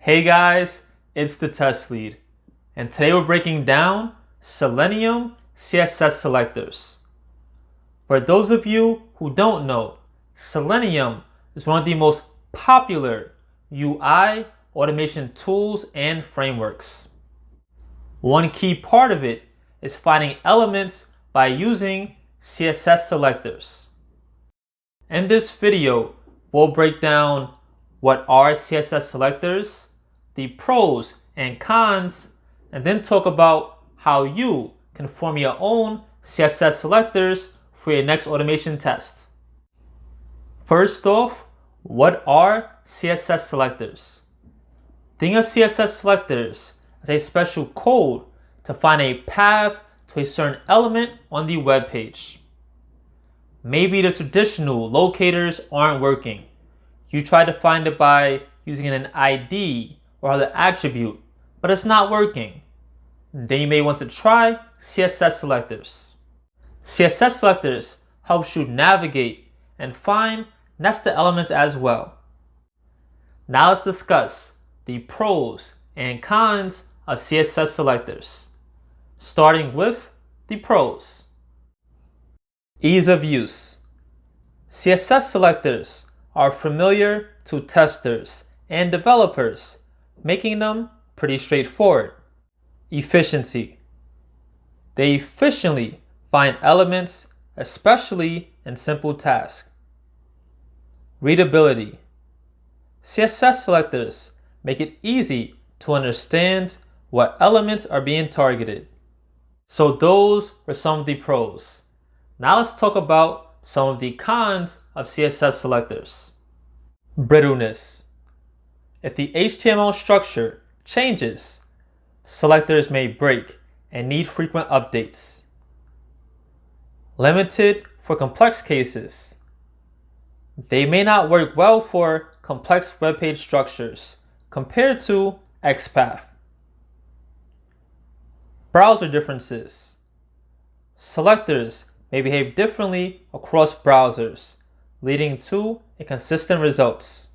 Hey guys, it's the test lead, and today we're breaking down Selenium CSS Selectors. For those of you who don't know, Selenium is one of the most popular UI automation tools and frameworks. One key part of it is finding elements by using CSS selectors. In this video, we'll break down what are CSS selectors, the pros and cons, and then talk about how you can form your own CSS selectors for your next automation test. First off, what are CSS selectors? Think of CSS selectors as a special code to find a path to a certain element on the web page. Maybe the traditional locators aren't working. You try to find it by using an ID or other attribute, but it's not working. Then you may want to try CSS selectors. CSS selectors helps you navigate and find nested elements as well. Now let's discuss the pros and cons of CSS selectors, starting with the pros. Ease of use. CSS selectors are familiar to testers and developers, making them pretty straightforward. Efficiency. They efficiently find elements, especially in simple tasks. Readability. CSS selectors make it easy to understand what elements are being targeted. So those are some of the pros. Now let's talk about some of the cons of CSS selectors. Brittleness. If the HTML structure changes, selectors may break and need frequent updates. Limited for complex cases. They may not work well for complex web page structures compared to XPath. Browser differences. Selectors may behave differently across browsers, leading to inconsistent results.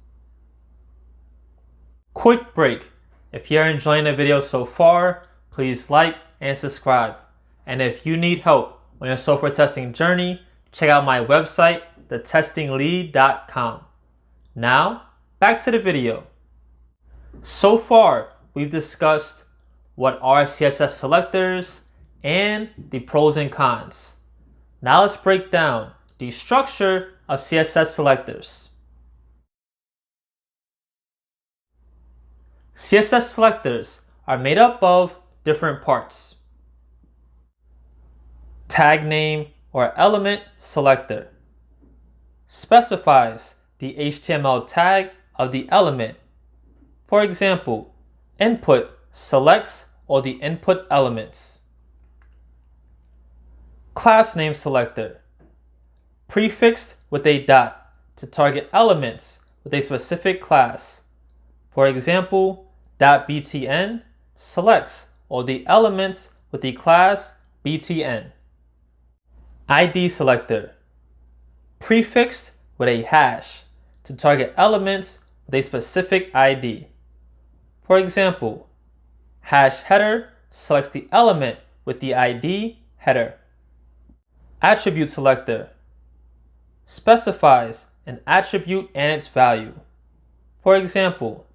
Quick break. If you're enjoying the video so far, please like and subscribe. And if you need help on your software testing journey, check out my website, thetestinglead.com. Now, back to the video. So far, we've discussed what are CSS selectors and the pros and cons. Now let's break down the structure of CSS selectors. CSS selectors are made up of different parts. Tag name or element selector specifies the HTML tag of the element. For example, input selects all the input elements. Class name selector, prefixed with a dot to target elements with a specific class. For example, .btn selects all the elements with the class btn. ID selector, prefixed with a hash to target elements with a specific ID. For example, hash header selects the element with the ID header. Attribute selector specifies an attribute and its value. For example,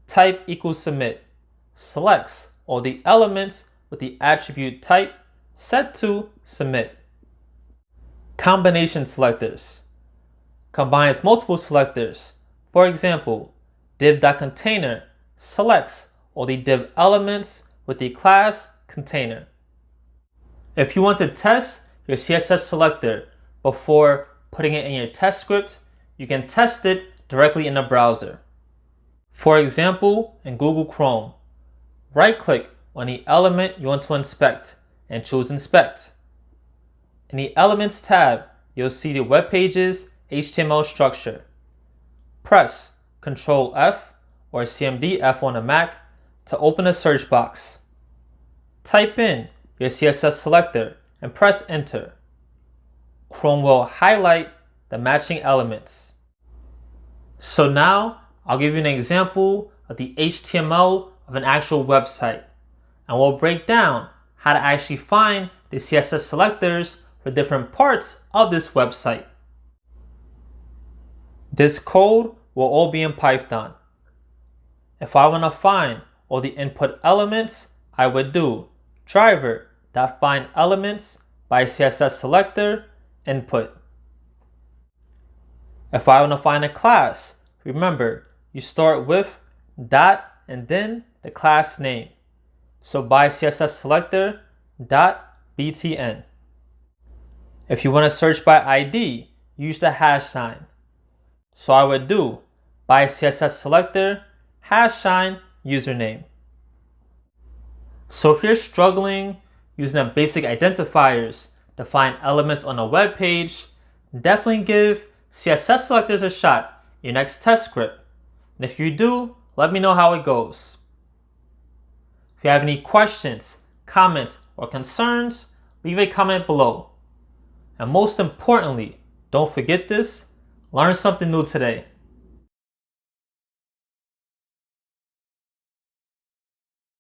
type equals submit selects all the elements with the attribute type set to submit. Combination selectors combines multiple selectors. For example, div.container selects all the div elements with the class container. If you want to test your CSS selector before putting it in your test script, you can test it directly in the browser. For example, in Google Chrome, right-click on the element you want to inspect and choose Inspect. In the Elements tab, you'll see the web page's HTML structure. Press Ctrl F or CMD F on a Mac to open a search box. Type in your CSS selector and press Enter. Chrome will highlight the matching elements. So now I'll give you an example of the HTML of an actual website, and we'll break down how to actually find the CSS selectors for different parts of this website. This code will all be in Python. If I want to find all the input elements, I would do driver.findElements by CSS selector input. If I want to find a class, remember you start with dot and then the class name. So by CSS selector dot btn. If you want to search by ID, use the hash sign. So I would do by CSS selector hash sign username. So if you're struggling using the basic identifiers to find elements on a web page, definitely give CSS selectors a shot in your next test script. And if you do, let me know how it goes. If you have any questions, comments, or concerns, leave a comment below. And most importantly, don't forget this, learn something new today.